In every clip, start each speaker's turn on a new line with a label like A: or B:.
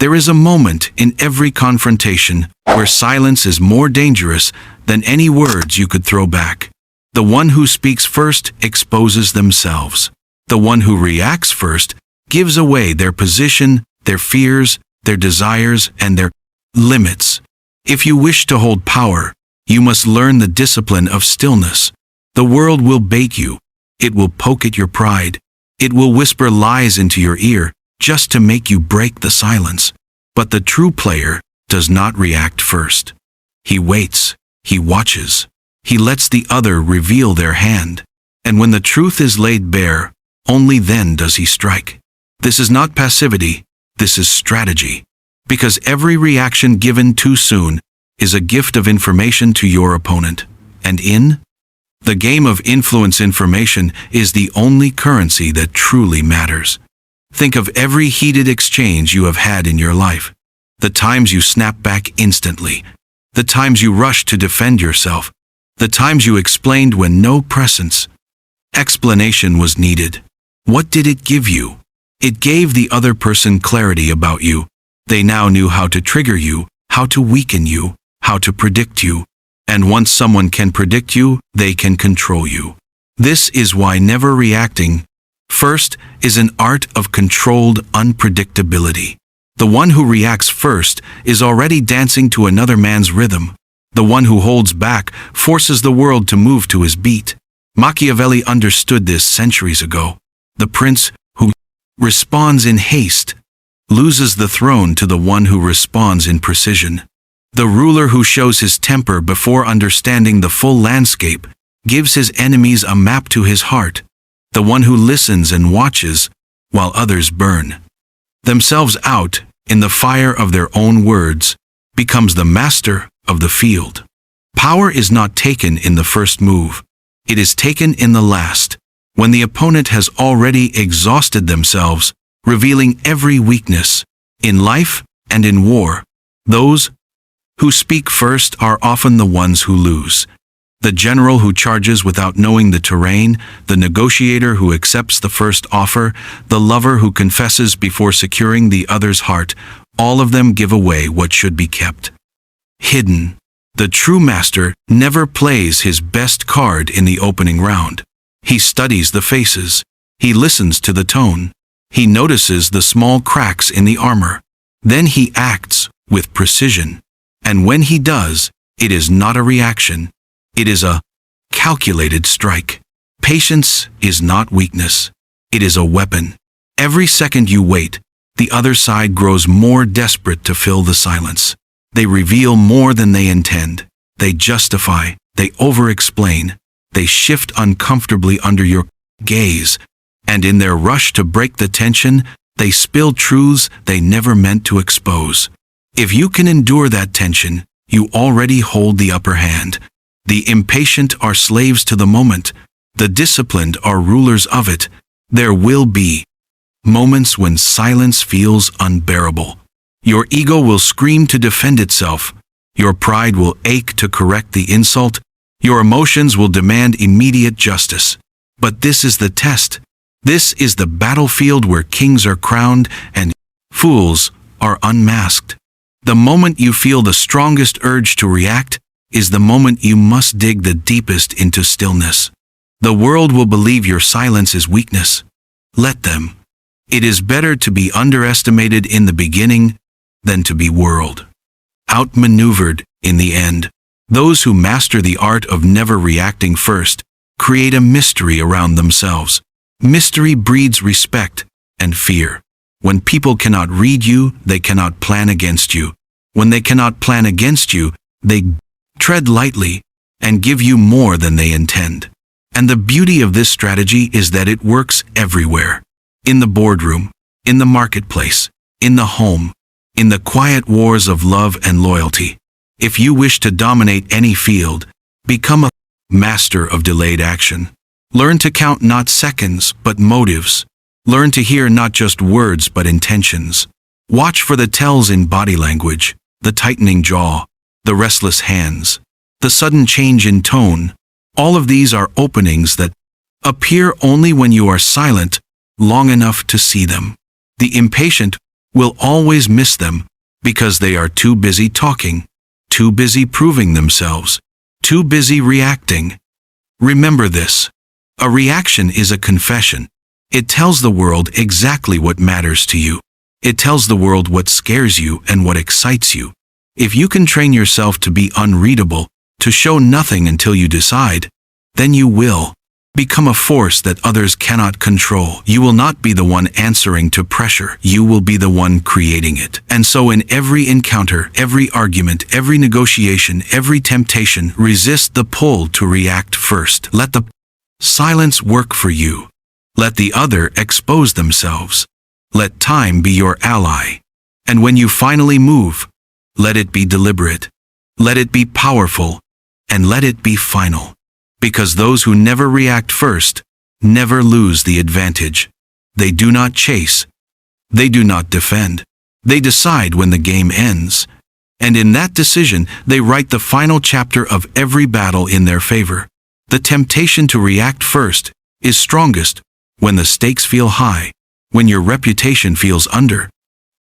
A: There is a moment in every confrontation where silence is more dangerous than any words you could throw back. The one who speaks first exposes themselves. The one who reacts first gives away their position, their fears, their desires, and their limits. If you wish to hold power, you must learn the discipline of stillness. The world will bait you. It will poke at your pride. It will whisper lies into your ear just to make you break the silence. But the true player does not react first. He waits. He watches. He lets the other reveal their hand. And when the truth is laid bare, only then does he strike. This is not passivity. This is strategy. Because every reaction given too soon is a gift of information to your opponent. And in the game of influence, information is the only currency that truly matters. Think of every heated exchange you have had in your life. The times you snap back instantly. The times you rushed to defend yourself. The times you explained when no presence, explanation was needed. What did it give you? It gave the other person clarity about you. They now knew how to trigger you, how to weaken you, how to predict you. And once someone can predict you, they can control you. This is why never reacting first is an art of controlled unpredictability. The one who reacts first is already dancing to another man's rhythm. The one who holds back forces the world to move to his beat. Machiavelli understood this centuries ago. The prince who responds in haste loses the throne to the one who responds in precision. The ruler who shows his temper before understanding the full landscape gives his enemies a map to his heart. The one who listens and watches while others burn themselves out in the fire of their own words becomes the master of the field. Power is not taken in the first move. It is taken in the last, when the opponent has already exhausted themselves, revealing every weakness. In life and in war, those who speak first are often the ones who lose. The general who charges without knowing the terrain, the negotiator who accepts the first offer, the lover who confesses before securing the other's heart, all of them give away what should be kept hidden. The true master never plays his best card in the opening round. He studies the faces. He listens to the tone. He notices the small cracks in the armor. Then he acts with precision. And when he does, it is not a reaction. It is a calculated strike. Patience is not weakness. It is a weapon. Every second you wait, the other side grows more desperate to fill the silence. They reveal more than they intend. They justify. They over-explain. They shift uncomfortably under your gaze. And in their rush to break the tension, they spill truths they never meant to expose. If you can endure that tension, you already hold the upper hand. The impatient are slaves to the moment. The disciplined are rulers of it. There will be moments when silence feels unbearable. Your ego will scream to defend itself. Your pride will ache to correct the insult. Your emotions will demand immediate justice. But this is the test. This is the battlefield where kings are crowned and fools are unmasked. The moment you feel the strongest urge to react is the moment you must dig the deepest into stillness. The world will believe your silence is weakness. Let them. It is better to be underestimated in the beginning than to be whirled outmaneuvered in the end. Those who master the art of never reacting first create a mystery around themselves. Mystery breeds respect and fear. When people cannot read you, they cannot plan against you. When they cannot plan against you, they tread lightly and give you more than they intend. And the beauty of this strategy is that it works everywhere. In the boardroom, in the marketplace, in the home, in the quiet wars of love and loyalty. If you wish to dominate any field, become a master of delayed action. Learn to count not seconds, but motives. Learn to hear not just words, but intentions. Watch for the tells in body language, the tightening jaw, the restless hands, the sudden change in tone. All of these are openings that appear only when you are silent long enough to see them. The impatient will always miss them because they are too busy talking, too busy proving themselves, too busy reacting. Remember this. A reaction is a confession. It tells the world exactly what matters to you. It tells the world what scares you and what excites you. If you can train yourself to be unreadable, to show nothing until you decide, then you will become a force that others cannot control. You will not be the one answering to pressure. You will be the one creating it. And so in every encounter, every argument, every negotiation, every temptation, resist the pull to react first. Let the silence work for you. Let the other expose themselves. Let time be your ally. And when you finally move, let it be deliberate. Let it be powerful. And let it be final. Because those who never react first never lose the advantage. They do not chase. They do not defend. They decide when the game ends. And in that decision, they write the final chapter of every battle in their favor. The temptation to react first is strongest when the stakes feel high, when your reputation feels under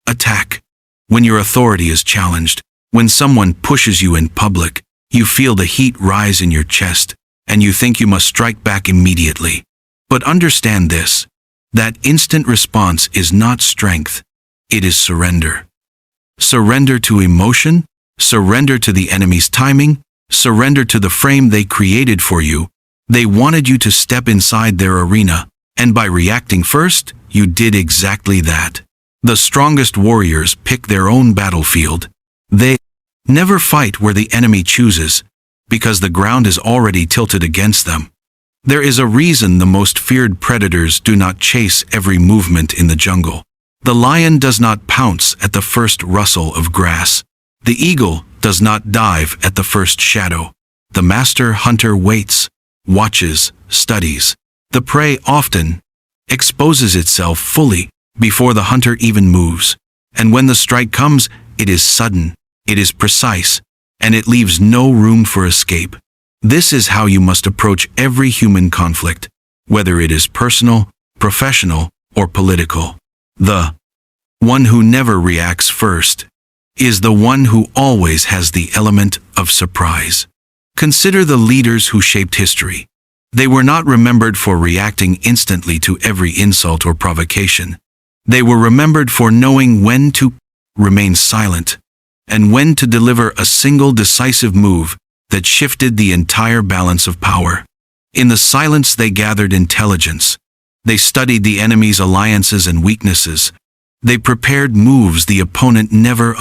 A: attack, when your authority is challenged, when someone pushes you in public, you feel the heat rise in your chest, and you think you must strike back immediately. But understand this, that instant response is not strength, it is surrender. Surrender to emotion, surrender to the enemy's timing, surrender to the frame they created for you. They wanted you to step inside their arena, and by reacting first, you did exactly that. The strongest warriors pick their own battlefield. They never fight where the enemy chooses, because the ground is already tilted against them. There is a reason the most feared predators do not chase every movement in the jungle. The lion does not pounce at the first rustle of grass. The eagle does not dive at the first shadow. The master hunter waits, watches, studies. The prey often exposes itself fully before the hunter even moves. And when the strike comes, it is sudden, it is precise, and it leaves no room for escape. This is how you must approach every human conflict, whether it is personal, professional, or political. The one who never reacts first is the one who always has the element of surprise. Consider the leaders who shaped history. They were not remembered for reacting instantly to every insult or provocation. They were remembered for knowing when to remain silent and when to deliver a single decisive move that shifted the entire balance of power. In the silence they gathered intelligence. They studied the enemy's alliances and weaknesses. They prepared moves the opponent never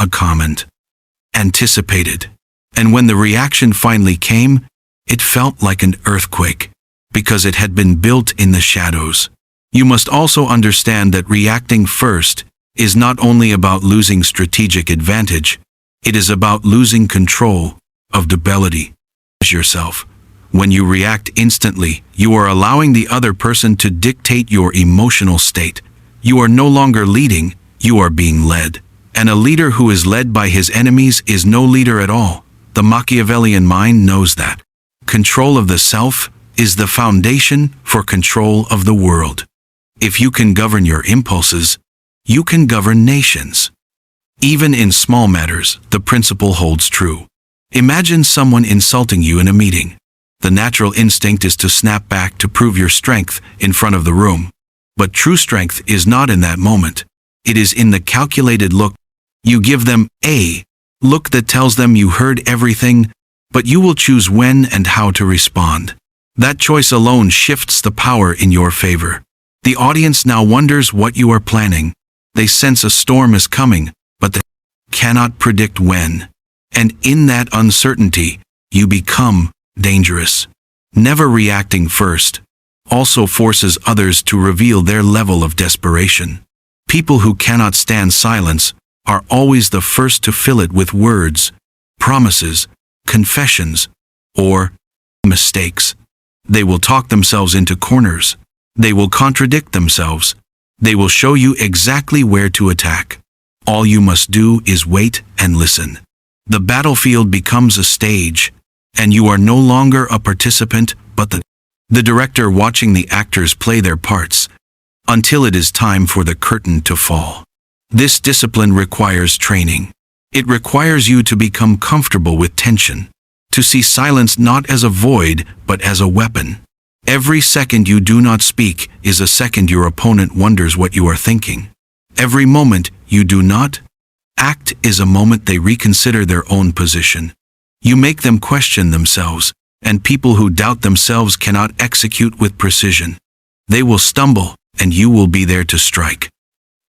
A: anticipated. And when the reaction finally came, it felt like an earthquake, because it had been built in the shadows. You must also understand that reacting first is not only about losing strategic advantage, it is about losing control of debility. Yourself. When you react instantly, you are allowing the other person to dictate your emotional state. You are no longer leading, you are being led. And a leader who is led by his enemies is no leader at all. The Machiavellian mind knows that. Control of the self is the foundation for control of the world. If you can govern your impulses, you can govern nations. Even in small matters, the principle holds true. Imagine someone insulting you in a meeting. The natural instinct is to snap back to prove your strength in front of the room. But true strength is not in that moment. It is in the calculated look. You give them a look that tells them you heard everything, but you will choose when and how to respond. That choice alone shifts the power in your favor. The audience now wonders what you are planning. They sense a storm is coming, but they cannot predict when. And in that uncertainty, you become dangerous. Never reacting first also forces others to reveal their level of desperation. People who cannot stand silence are always the first to fill it with words, promises, confessions, or mistakes. They will talk themselves into corners. They will contradict themselves. They will show you exactly where to attack. All you must do is wait and listen. The battlefield becomes a stage, and you are no longer a participant, but the director watching the actors play their parts, until it is time for the curtain to fall. This discipline requires training. It requires you to become comfortable with tension, to see silence not as a void, but as a weapon. Every second you do not speak is a second your opponent wonders what you are thinking. Every moment you do not act is a moment they reconsider their own position. You make them question themselves, and people who doubt themselves cannot execute with precision. They will stumble, and you will be there to strike.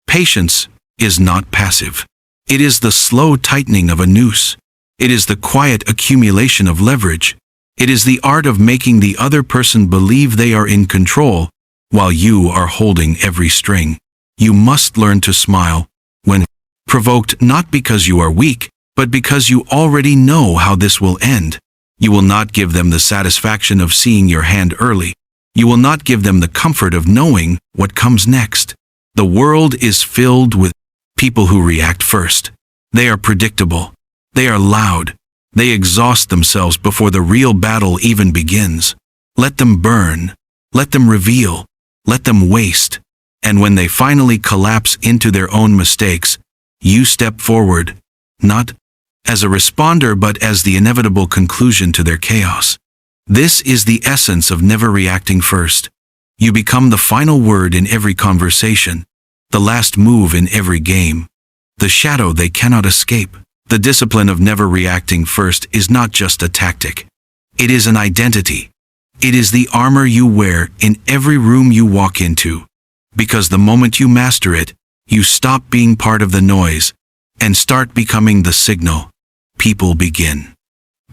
A: Patience is not passive. It is the slow tightening of a noose. It is the quiet accumulation of leverage. It is the art of making the other person believe they are in control, while you are holding every string. You must learn to smile when provoked, not because you are weak, but because you already know how this will end. You will not give them the satisfaction of seeing your hand early. You will not give them the comfort of knowing what comes next. The world is filled with people who react first. They are predictable. They are loud. They exhaust themselves before the real battle even begins. Let them burn. Let them reveal. Let them waste. And when they finally collapse into their own mistakes, you step forward, not as a responder but as the inevitable conclusion to their chaos. This is the essence of never reacting first. You become the final word in every conversation, the last move in every game, the shadow they cannot escape. The discipline of never reacting first is not just a tactic. It is an identity. It is the armor you wear in every room you walk into. Because the moment you master it, you stop being part of the noise and start becoming the signal. People begin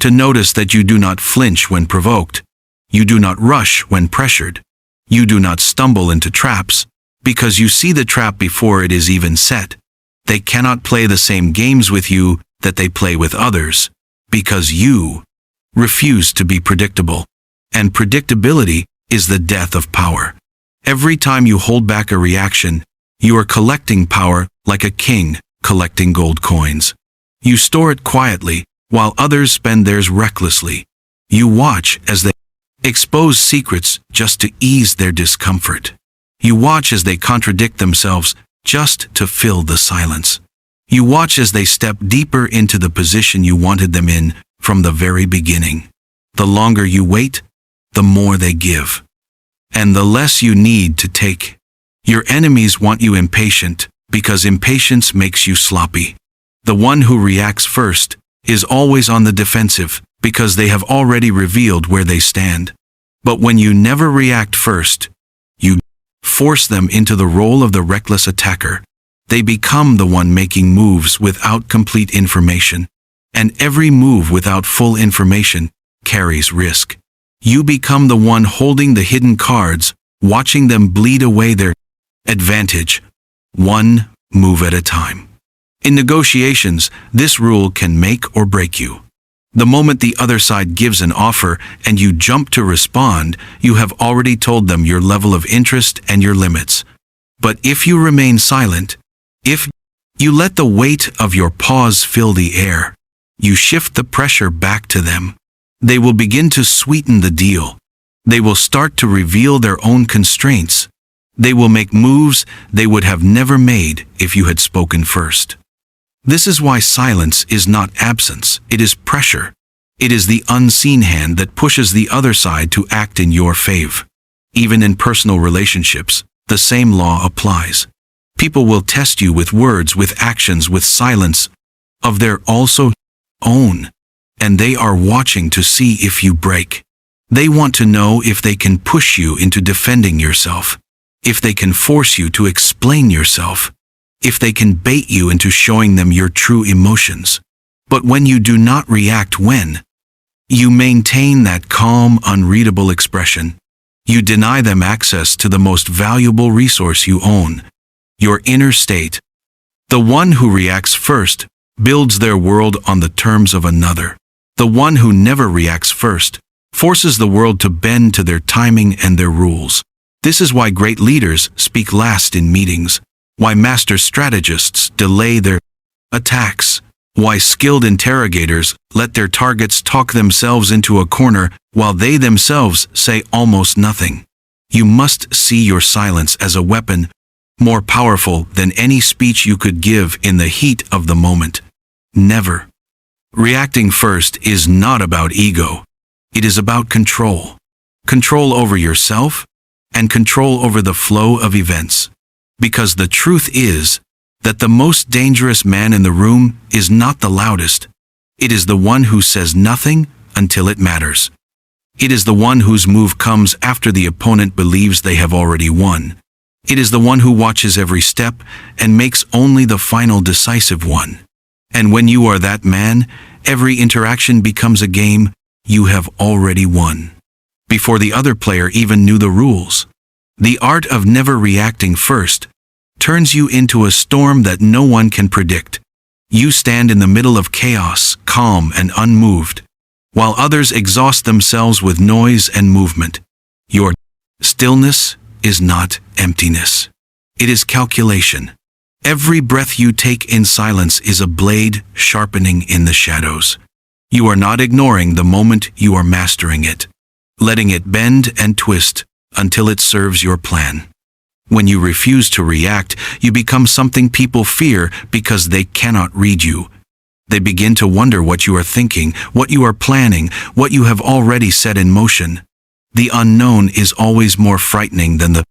A: to notice that you do not flinch when provoked. You do not rush when pressured. You do not stumble into traps, because you see the trap before it is even set. They cannot play the same games with you that they play with others, because you refuse to be predictable. And predictability is the death of power. Every time you hold back a reaction, you are collecting power like a king collecting gold coins. You store it quietly, while others spend theirs recklessly. You watch as they expose secrets just to ease their discomfort. You watch as they contradict themselves just to fill the silence. You watch as they step deeper into the position you wanted them in from the very beginning. The longer you wait, the more they give. And the less you need to take. Your enemies want you impatient, because impatience makes you sloppy. The one who reacts first is always on the defensive, because they have already revealed where they stand. But when you never react first, you force them into the role of the reckless attacker. They become the one making moves without complete information, and every move without full information carries risk. You become the one holding the hidden cards, watching them bleed away their advantage, one move at a time. In negotiations, this rule can make or break you. The moment the other side gives an offer and you jump to respond, you have already told them your level of interest and your limits. But if you remain silent, if you let the weight of your pause fill the air, you shift the pressure back to them. They will begin to sweeten the deal. They will start to reveal their own constraints. They will make moves they would have never made if you had spoken first. This is why silence is not absence, it is pressure. It is the unseen hand that pushes the other side to act in your favor. Even in personal relationships, the same law applies. People will test you with words, with actions, with silence of their also own. And they are watching to see if you break. They want to know if they can push you into defending yourself, if they can force you to explain yourself, if they can bait you into showing them your true emotions. But when you do not react, when you maintain that calm, unreadable expression, you deny them access to the most valuable resource you own, your inner state. The one who reacts first builds their world on the terms of another. The one who never reacts first forces the world to bend to their timing and their rules. This is why great leaders speak last in meetings, why master strategists delay their attacks, why skilled interrogators let their targets talk themselves into a corner while they themselves say almost nothing. You must see your silence as a weapon, more powerful than any speech you could give in the heat of the moment. Never. Reacting first is not about ego. It is about control. Control over yourself and control over the flow of events. Because the truth is that the most dangerous man in the room is not the loudest. It is the one who says nothing until it matters. It is the one whose move comes after the opponent believes they have already won. It is the one who watches every step and makes only the final decisive one. And when you are that man, every interaction becomes a game you have already won. Before the other player even knew the rules. The art of never reacting first turns you into a storm that no one can predict. You stand in the middle of chaos, calm and unmoved, while others exhaust themselves with noise and movement. Your stillness is not emptiness. It is calculation. Every breath you take in silence is a blade sharpening in the shadows. You are not ignoring the moment, you are mastering it, letting it bend and twist until it serves your plan. When you refuse to react, you become something people fear because they cannot read you. They begin to wonder what you are thinking, what you are planning, what you have already set in motion. The unknown is always more frightening than the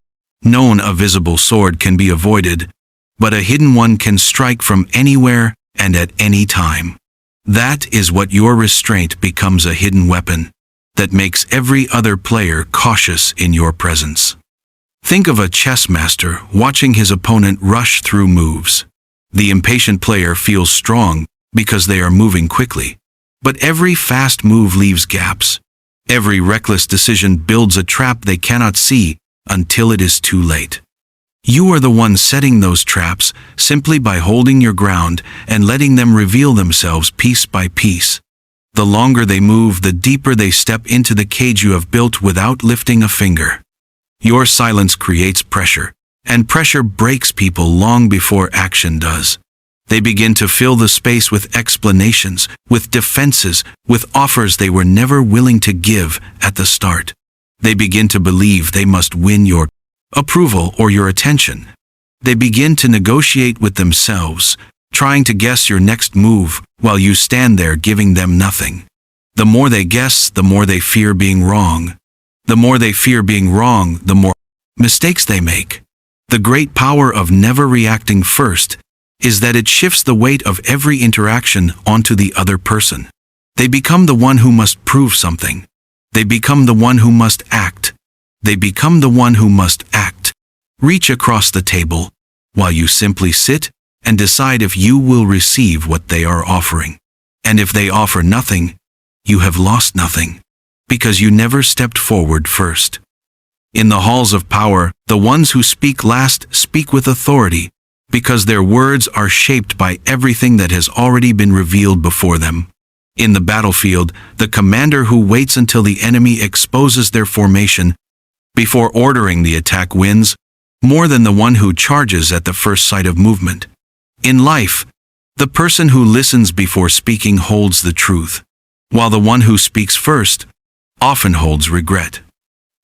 A: known. A visible sword can be avoided, but a hidden one can strike from anywhere and at any time. That is what your restraint becomes, a hidden weapon that makes every other player cautious in your presence. Think of a chess master watching his opponent rush through moves. The impatient player feels strong because they are moving quickly. But every fast move leaves gaps. Every reckless decision builds a trap they cannot see until it is too late. You are the one setting those traps simply by holding your ground and letting them reveal themselves piece by piece. The longer they move, the deeper they step into the cage you have built without lifting a finger. Your silence creates pressure, and pressure breaks people long before action does. They begin to fill the space with explanations, with defenses, with offers they were never willing to give at the start. They begin to believe they must win your approval or your attention. They begin to negotiate with themselves, trying to guess your next move while you stand there giving them nothing. The more they guess, the more they fear being wrong. The more they fear being wrong, the more mistakes they make. The great power of never reacting first is that it shifts the weight of every interaction onto the other person. They become the one who must prove something. They become the one who must act. They become the one who must act. Reach across the table, while you simply sit and decide if you will receive what they are offering. And if they offer nothing, you have lost nothing, because you never stepped forward first. In the halls of power, the ones who speak last speak with authority, because their words are shaped by everything that has already been revealed before them. In the battlefield, the commander who waits until the enemy exposes their formation before ordering the attack wins more than the one who charges at the first sight of movement. In life, the person who listens before speaking holds the truth, while the one who speaks first often holds regret.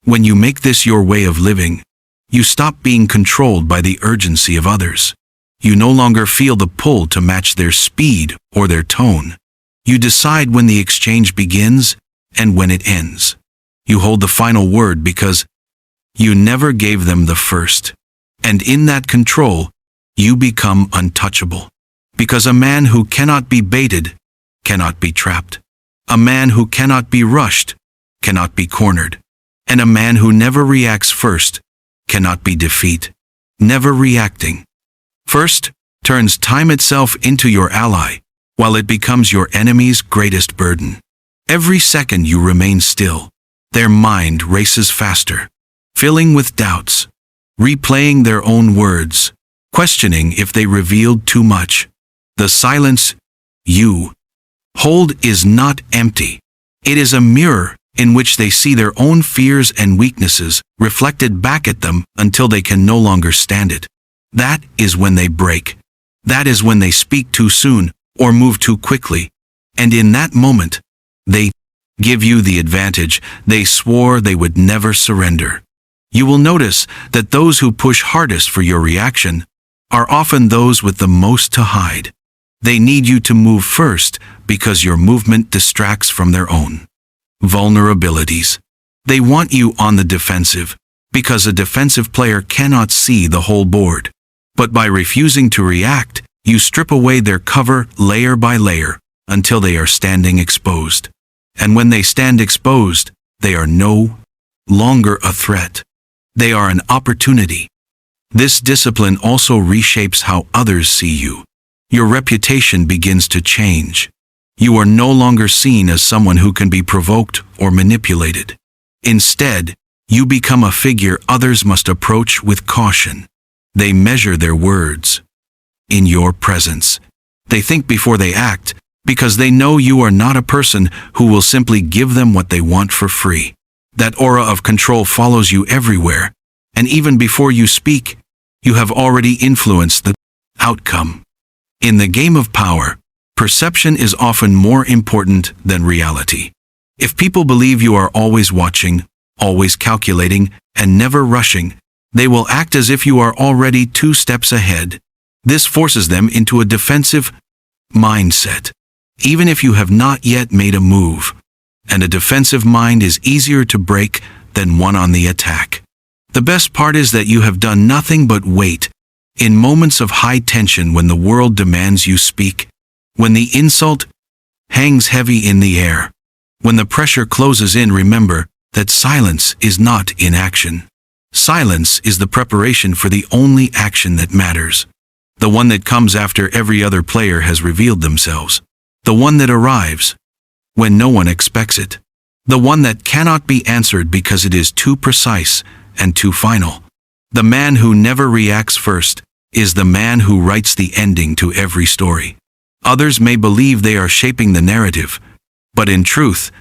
A: When you make this your way of living, you stop being controlled by the urgency of others. You no longer feel the pull to match their speed or their tone. You decide when the exchange begins and when it ends. You hold the final word because you never gave them the first. And in that control, you become untouchable. Because a man who cannot be baited cannot be trapped. A man who cannot be rushed cannot be cornered. And a man who never reacts first cannot be defeated. Never reacting first turns time itself into your ally, while it becomes your enemy's greatest burden. Every second you remain still, their mind races faster, filling with doubts, replaying their own words, questioning if they revealed too much. The silence you hold is not empty. It is a mirror in which they see their own fears and weaknesses reflected back at them until they can no longer stand it. That is when they break. That is when they speak too soon or move too quickly. And in that moment, they give you the advantage they swore they would never surrender. You will notice that those who push hardest for your reaction are often those with the most to hide. They need you to move first because your movement distracts from their own vulnerabilities. They want you on the defensive because a defensive player cannot see the whole board. But by refusing to react, you strip away their cover layer by layer until they are standing exposed. And when they stand exposed, they are no longer a threat. They are an opportunity. This discipline also reshapes how others see you. Your reputation begins to change. You are no longer seen as someone who can be provoked or manipulated. Instead, you become a figure others must approach with caution. They measure their words in your presence. They think before they act because they know you are not a person who will simply give them what they want for free. That aura of control follows you everywhere, and even before you speak, you have already influenced the outcome. In the game of power, perception is often more important than reality. If people believe you are always watching, always calculating, and never rushing, they will act as if you are already 2 steps ahead. This forces them into a defensive mindset, even if you have not yet made a move. And a defensive mind is easier to break than one on the attack. The best part is that you have done nothing but wait. In moments of high tension, when the world demands you speak, when the insult hangs heavy in the air, when the pressure closes in, remember that silence is not inaction. Silence is the preparation for the only action that matters. The one that comes after every other player has revealed themselves. The one that arrives when no one expects it. The one that cannot be answered because it is too precise and too final. The man who never reacts first is the man who writes the ending to every story. Others may believe they are shaping the narrative, but in truth,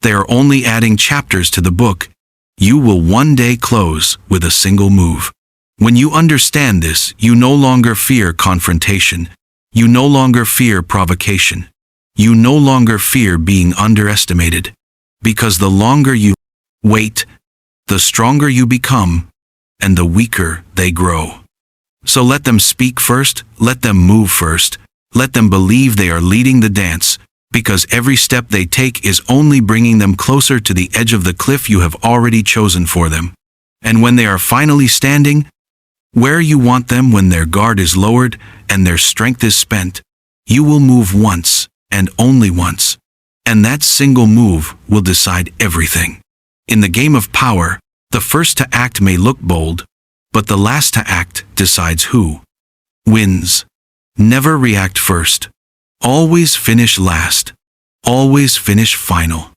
A: they are only adding chapters to the book you will one day close with a single move. When you understand this, you no longer fear confrontation. You no longer fear provocation. You no longer fear being underestimated. Because the longer you wait, the stronger you become, and the weaker they grow. So let them speak first, let them move first, let them believe they are leading the dance, because every step they take is only bringing them closer to the edge of the cliff you have already chosen for them. And when they are finally standing where you want them, when their guard is lowered and their strength is spent, you will move once and only once. And that single move will decide everything. In the game of power, the first to act may look bold, but the last to act decides who wins. Never react first. Always finish last. Always finish final.